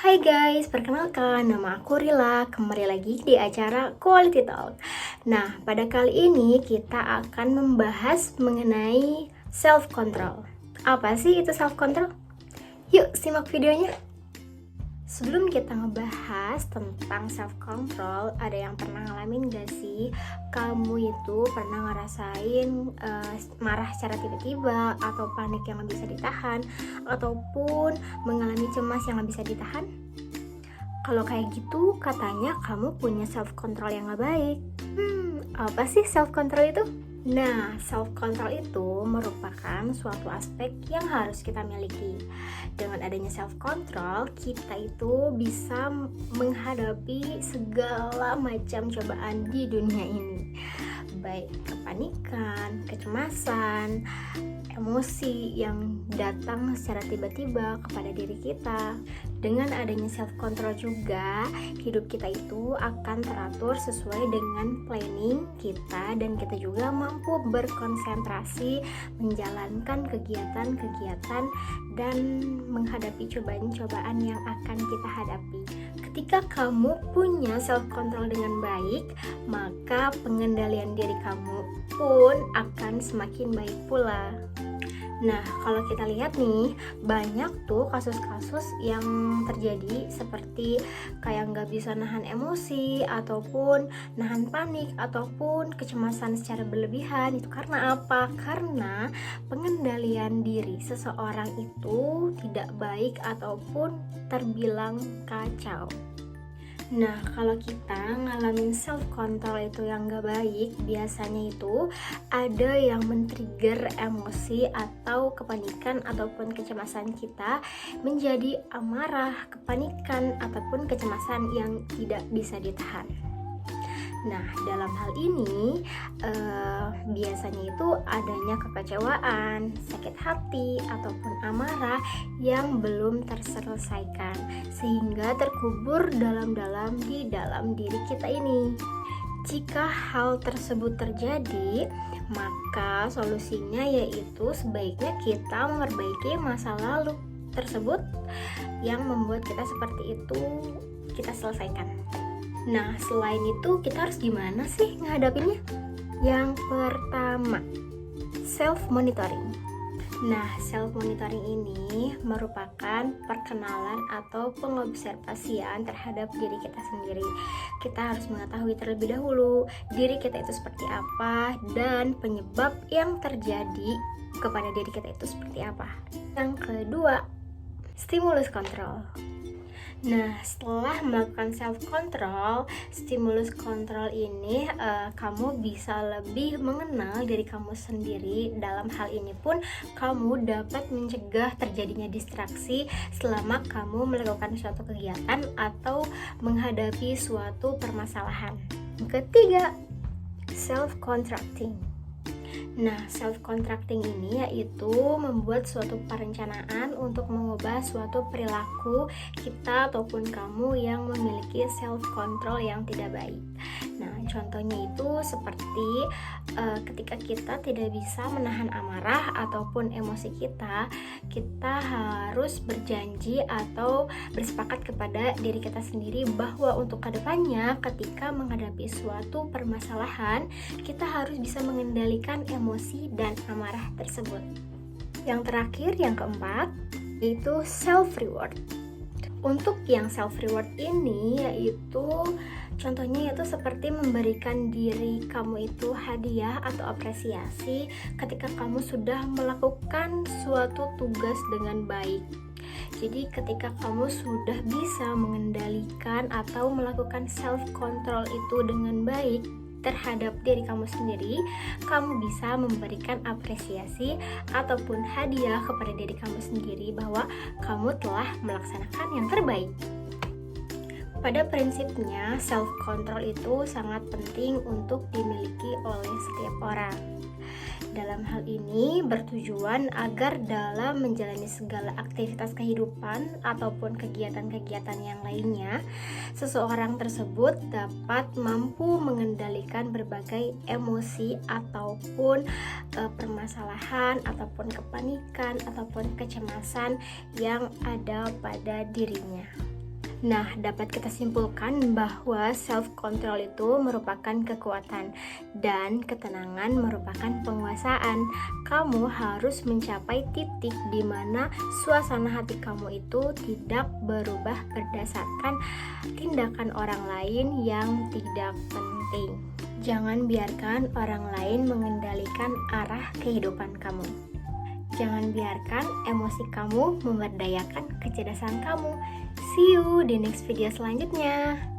Hai guys, perkenalkan nama aku Rila, kembali lagi di acara Quality Talk. Nah, pada kali ini kita akan membahas mengenai self control. Apa sih itu self control? Yuk simak videonya. Sebelum kita ngebahas tentang self control, ada yang pernah ngalamin gak sih kamu itu pernah ngerasain marah secara tiba-tiba, atau panik yang gak bisa ditahan, ataupun mengalami cemas yang gak bisa ditahan? Kalau kayak gitu katanya kamu punya self control yang gak baik. Apa sih self control itu? Nah, self control itu merupakan suatu aspek yang harus kita miliki. Dengan adanya self control, kita itu bisa menghadapi segala macam cobaan di dunia ini. Baik kepanikan, kecemasan, emosi yang datang secara tiba-tiba kepada diri kita. Dengan adanya self control juga, hidup kita itu akan teratur sesuai dengan planning kita, dan kita juga mampu berkonsentrasi menjalankan kegiatan-kegiatan dan menghadapi cobaan-cobaan yang akan kita hadapi. Ketika kamu punya self control dengan baik, maka pengendalian diri kamu pun akan semakin baik pula. Nah, kalau kita lihat nih, banyak tuh kasus-kasus yang terjadi seperti kayak nggak bisa nahan emosi, ataupun nahan panik, ataupun kecemasan secara berlebihan. Itu karena apa? Karena pengendalian diri seseorang itu tidak baik ataupun terbilang kacau. Nah, kalau kita ngalamin self control itu yang gak baik, biasanya itu ada yang men-trigger emosi atau kepanikan ataupun kecemasan kita menjadi amarah, kepanikan ataupun kecemasan yang tidak bisa ditahan. Nah, dalam hal ini biasanya itu adanya kekecewaan, sakit hati, ataupun amarah yang belum terselesaikan, sehingga terkubur dalam-dalam di dalam diri kita ini. Jika hal tersebut terjadi, maka solusinya yaitu sebaiknya kita memperbaiki masa lalu tersebut yang membuat kita seperti itu, kita selesaikan. Nah, selain itu kita harus gimana sih ngadapinnya? Yang pertama, self monitoring. Nah, self monitoring ini merupakan perkenalan atau pengobservasian terhadap diri kita sendiri. Kita harus mengetahui terlebih dahulu diri kita itu seperti apa dan penyebab yang terjadi kepada diri kita itu seperti apa. Yang kedua, stimulus control. Nah, setelah melakukan self control, stimulus control ini kamu bisa lebih mengenal diri kamu sendiri. Dalam hal ini pun kamu dapat mencegah terjadinya distraksi selama kamu melakukan suatu kegiatan atau menghadapi suatu permasalahan. Ketiga, self contracting. Nah, self-contracting ini yaitu membuat suatu perencanaan untuk mengubah suatu perilaku kita ataupun kamu yang memiliki self-control yang tidak baik. Nah, contohnya itu seperti ketika kita tidak bisa menahan amarah ataupun emosi kita harus berjanji atau bersepakat kepada diri kita sendiri bahwa untuk kedepannya ketika menghadapi suatu permasalahan, kita harus bisa mengendalikan emosi dan amarah tersebut. Yang terakhir, yang keempat, yaitu self reward. Untuk yang self reward ini yaitu contohnya yaitu seperti memberikan diri kamu itu hadiah atau apresiasi ketika kamu sudah melakukan suatu tugas dengan baik. Jadi ketika kamu sudah bisa mengendalikan atau melakukan self control itu dengan baik terhadap diri kamu sendiri, kamu bisa memberikan apresiasi ataupun hadiah kepada diri kamu sendiri bahwa kamu telah melaksanakan yang terbaik. Pada prinsipnya, self control itu sangat penting untuk dimiliki oleh setiap orang. Dalam hal ini bertujuan agar dalam menjalani segala aktivitas kehidupan ataupun kegiatan-kegiatan yang lainnya, seseorang tersebut dapat mampu mengendalikan berbagai emosi ataupun permasalahan ataupun kepanikan ataupun kecemasan yang ada pada dirinya. Nah, dapat kita simpulkan bahwa self-control itu merupakan kekuatan dan ketenangan merupakan penguasaan. Kamu harus mencapai titik di mana suasana hati kamu itu tidak berubah berdasarkan tindakan orang lain yang tidak penting. Jangan biarkan orang lain mengendalikan arah kehidupan kamu. Jangan biarkan emosi kamu memberdayakan kecerdasan kamu. See you di next video selanjutnya.